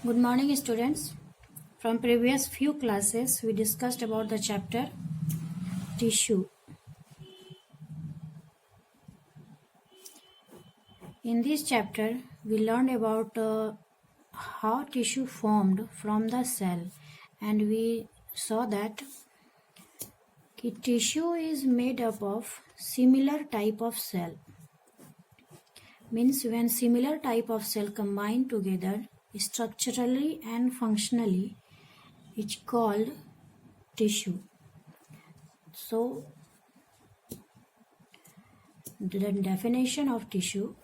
Good morning, students. From previous few classes, we discussed about the chapter tissue. In this chapter, we learned about how tissue formed from the cell, and we saw that tissue is made up of similar type of cell. Means when similar type of cell combine together structurally and functionally, it's called tissue. So the definition of tissue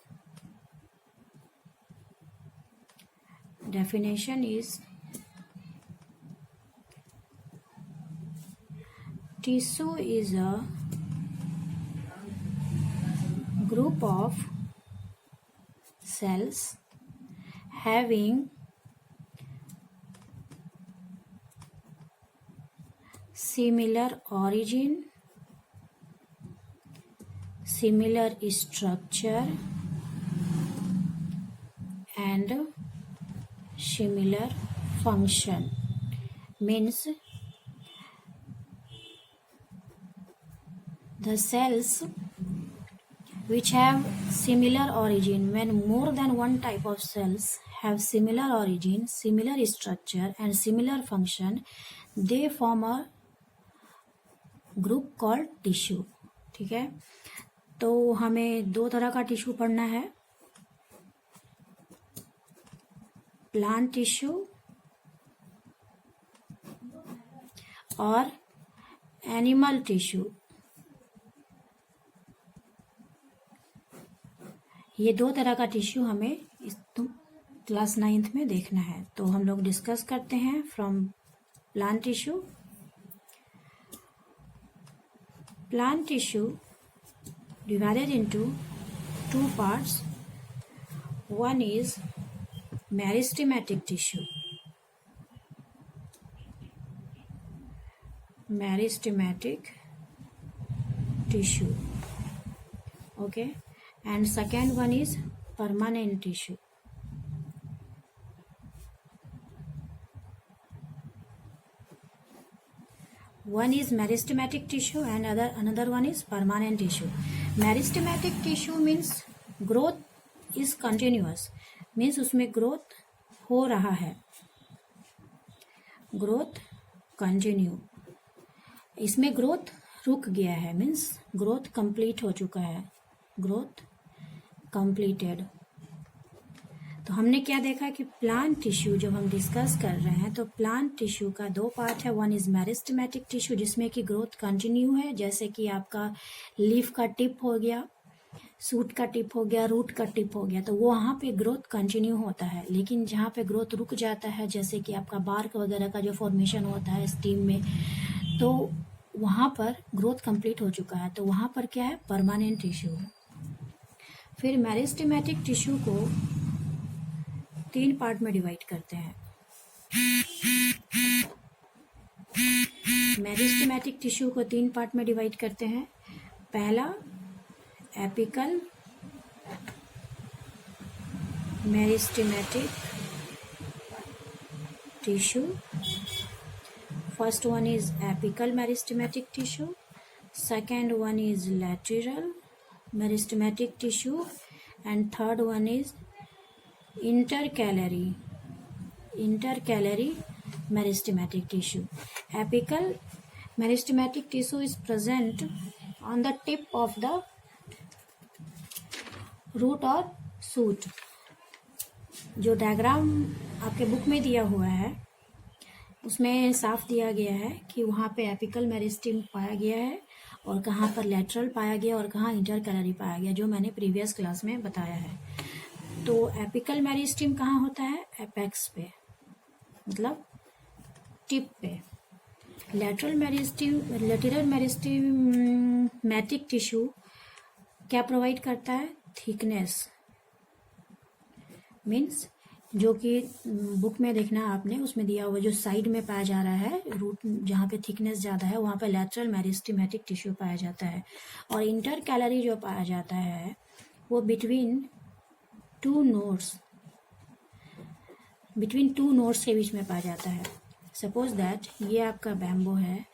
is tissue is a group of cells having similar origin, similar structure and similar function. Means the cells which have similar origin, when more than one type of cells have similar origin, similar structure and similar function, they form a group called tissue. ठीक है, तो हमें दो तरह का tissue पढ़ना है, plant tissue और एनिमल टिश्यू. ये दो तरह का टिश्यू हमें इस क्लास 9th में देखना है. तो हम लोग डिस्कस करते हैं from plant tissue. Plant tissue divided into two parts. One is meristematic tissue. Meristematic tissue. Okay. And second one is permanent tissue. One is meristematic tissue and another one is permanent tissue. Meristematic tissue means growth is continuous. Means उसमें growth हो रहा है. Growth continue. इसमें growth रुक गया है. Means growth complete हो चुका है. Growth completed. तो हमने क्या देखा कि प्लांट टिश्यू जब हम डिस्कस कर रहे हैं तो प्लांट टिश्यू का दो पार्ट है. वन इज मेरिस्टेमेटिक टिश्यू जिसमें कि ग्रोथ कंटिन्यू है, जैसे कि आपका लीफ का टिप हो गया, सूट का टिप हो गया, रूट का टिप हो गया, तो वो वहाँ पे ग्रोथ कंटिन्यू होता है. लेकिन जहाँ पे ग्रोथ रुक जाता है, जैसे कि आपका बार्क वगैरह का जो फॉर्मेशन होता है स्टीम में, तो वहाँ पर ग्रोथ कंप्लीट हो चुका है. तो वहाँ पर क्या है, परमानेंट टिश्यू है. फिर मेरिस्टेमेटिक टिश्यू को तीन पार्ट में डिवाइड करते हैं. मेरिस्टेमेटिक टिश्यू को तीन पार्ट में डिवाइड करते हैं. पहला apical meristematic tissue. First one is apical meristematic tissue. Second one is lateral meristematic tissue and third one is intercalary meristematic tissue. Apical meristematic tissue is present on the tip of the root or shoot. जो diagram आपके book में दिया हुआ है उसमें साफ दिया गया है कि वहाँ पे एपिकल मेरिस्टेम पाया गया है और कहाँ पर लैटरल पाया गया और कहाँ इंटरकैलरी पाया गया, जो मैंने प्रीवियस क्लास में बताया है. तो एपिकल मेरिस्टेम कहाँ होता है, एपेक्स पे, मतलब टिप पे. लैटरल मेरिस्टेमेटिक टिश्यू क्या प्रोवाइड करता है, थिकनेस. मीन्स जो कि बुक में देखना आपने, उसमें दिया हुआ जो साइड में पाया जा रहा है रूट, जहाँ पे थिकनेस ज़्यादा है वहाँ पे लैटरल मेरिस्टेमेटिक टिश्यू पाया जाता है. और इंटरकैलरी जो पाया जाता है वो between two nodes between two nodes के बीच में पाया जाता है। सपोज दैट ये आपका बैम्बो है,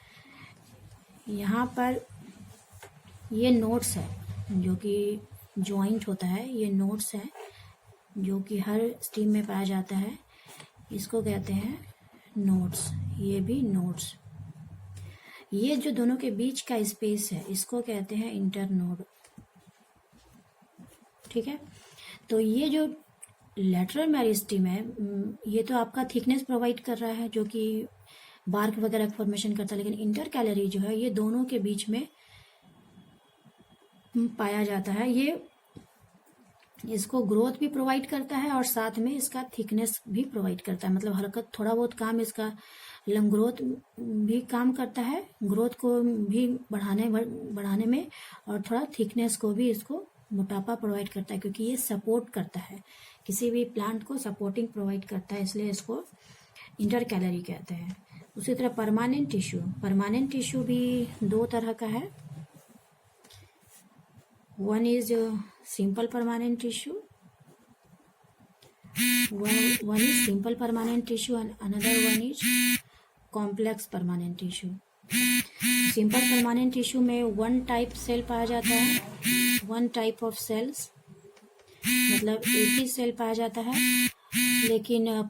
यहाँ पर ये नोड्स है जो कि जॉइंट होता है, ये नोड्स है जो कि हर स्ट्रीम में पाया जाता है, इसको कहते हैं नोड्स। ये भी नोड्स। ये जो दोनों के बीच का स्पेस है इसको कहते हैं इंटर नोड। ठीक है, तो ये जो लेटरल मेरिस्टेम है ये तो आपका थिकनेस प्रोवाइड कर रहा है जो कि बार्क वगैरह फॉर्मेशन करता है, लेकिन इंटर कैलरी जो है ये दोनों के बीच में पाया जाता है। ये इसको ग्रोथ भी प्रोवाइड करता है और साथ में इसका थिकनेस भी प्रोवाइड करता है, मतलब हरकत थोड़ा बहुत काम इसका लंग ग्रोथ भी काम करता है, ग्रोथ को भी बढ़ाने में, और थोड़ा थिकनेस को भी इसको मोटापा प्रोवाइड करता है, क्योंकि ये सपोर्ट करता है, किसी भी प्लांट को सपोर्टिंग प्रोवाइड करता है, इसलिए इसको इंटर कैलरी कहते हैं। उसी तरह परमानेंट टिश्यू भी दो तरह का है। One is simple permanent tissue, one is simple permanent tissue and another one is complex permanent tissue. Simple permanent tissue में वन टाइप सेल पाया जाता है, वन टाइप ऑफ सेल्स, मतलब एक ही सेल पाया जाता है, लेकिन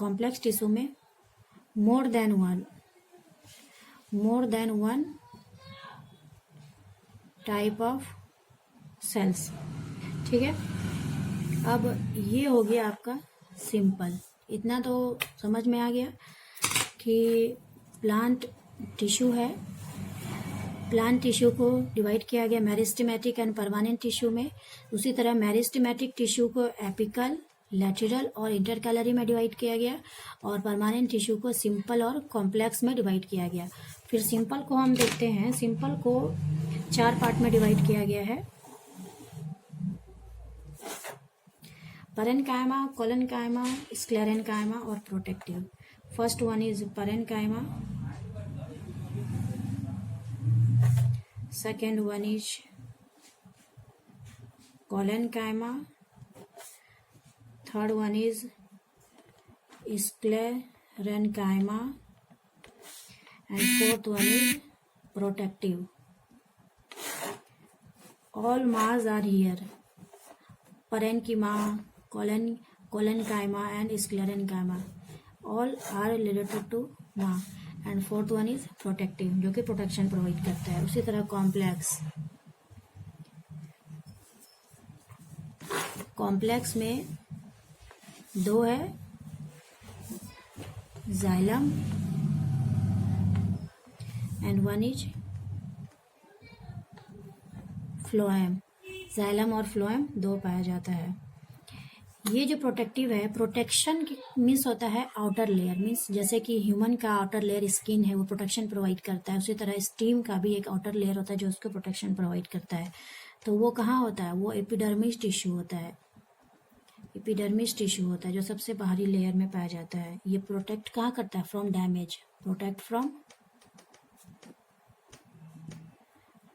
कॉम्प्लेक्स टिश्यू में more than one type of cells. ठीक है, अब ये हो गया आपका सिंपल। इतना तो समझ में आ गया कि प्लांट टिश्यू है, प्लांट टिश्यू को डिवाइड किया गया मेरिस्टेमेटिक एंड परमानेंट टिश्यू में। उसी तरह मेरिस्टेमेटिक टिश्यू को एपिकल, लैटरल और इंटरकैलरी में डिवाइड किया गया, और परमानेंट टिश्यू को सिंपल और कॉम्प्लेक्स में डिवाइड किया गया। फिर सिंपल को हम देखते हैं। सिंपल को 4 पार्ट में डिवाइड किया गया है, पैरेन्काइमा, कोलेन्काइमा, स्क्लेरेन्काइमा और protective. First one is parenchyma, second one is collenchyma, third one is sclerenchyma and fourth one is protective. All mass are here: parenchyma, collenchyma and sclerenchyma. All are related to ma. And fourth one is protective, जो कि protection provide करता है। उसी तरह complex में 2 है, xylem and one is phloem. Xylem और phloem 2 पाया जाता है। ये जो प्रोटेक्टिव है, प्रोटेक्शन मीन्स होता है आउटर लेयर, मीन्स जैसे कि ह्यूमन का आउटर लेयर स्किन है, वो प्रोटेक्शन प्रोवाइड करता है, उसी तरह स्टीम का भी एक आउटर लेयर होता है जो उसको प्रोटेक्शन प्रोवाइड करता है। तो वो कहाँ होता है? वो एपिडर्मिस टिश्यू होता है। एपिडर्मिस टिश्यू होता है जो सबसे बाहरी लेयर में पाया जाता है। ये प्रोटेक्ट कहाँ करता है? From damage, protect from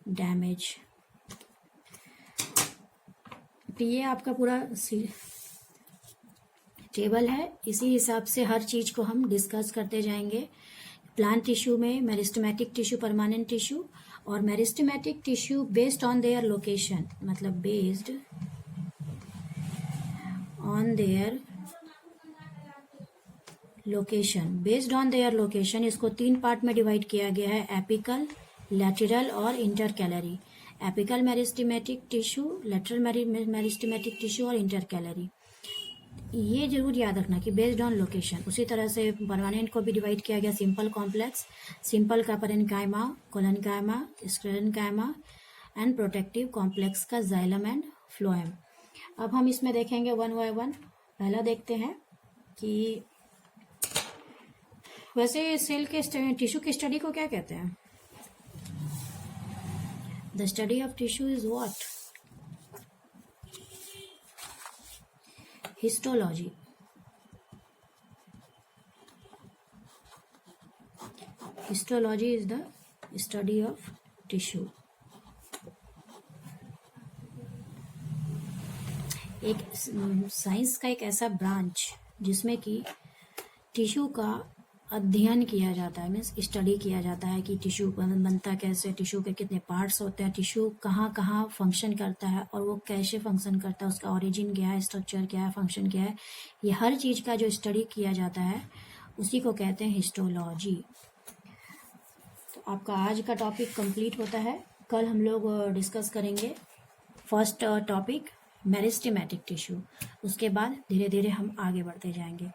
damage. तो ये आपका पूरा टेबल है, इसी हिसाब से हर चीज को हम डिस्कस करते जाएंगे। प्लांट टिश्यू में मेरिस्टेमेटिक टिश्यू, परमानेंट टिश्यू, और meristematic tissue based on their location, मतलब बेस्ड ऑन देयर लोकेशन, इसको 3 पार्ट में डिवाइड किया गया है: एपिकल, लैटरल और intercalary. Apical meristematic tissue, lateral meristematic tissue और इंटरकैलरी। ये जरूर याद रखना कि बेस्ड ऑन लोकेशन। उसी तरह से परमानेंट को भी डिवाइड किया गया: सिंपल, कॉम्प्लेक्स। सिंपल का parenchyma, collenchyma, sclerenchyma and protective. Complex का जाइलम एंड फ्लोएम। अब हम इसमें देखेंगे वन बाय वन। पहला देखते हैं कि वैसे सेल के टिश्यू की स्टडी को क्या कहते हैं? The study of tissue is what? Histology. Histology is the study of tissue. एक साइंस का एक ऐसा ब्रांच जिसमें कि टिश्यू का अध्ययन किया जाता है, मीन्स स्टडी किया जाता है कि टिश्यू बनता कैसे, टिश्यू के कितने पार्ट्स होते हैं, टिश्यू कहाँ कहाँ फंक्शन करता है और वो कैसे फंक्शन करता है, उसका ओरिजिन क्या है, स्ट्रक्चर क्या है, फंक्शन क्या है, ये हर चीज़ का जो स्टडी किया जाता है उसी को कहते हैं हिस्टोलॉजी। तो आपका आज का टॉपिक कंप्लीट होता है। कल हम लोग डिस्कस करेंगे फर्स्ट टॉपिक मेरिस्टेमेटिक टिश्यू, उसके बाद धीरे धीरे हम आगे बढ़ते जाएंगे।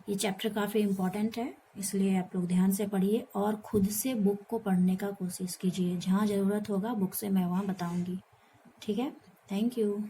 ये चैप्टर काफ़ी इम्पोर्टेंट है, इसलिए आप लोग ध्यान से पढ़िए और खुद से बुक को पढ़ने का कोशिश कीजिए। जहाँ ज़रूरत होगा बुक से मैं वहाँ बताऊँगी। ठीक है, थैंक यू।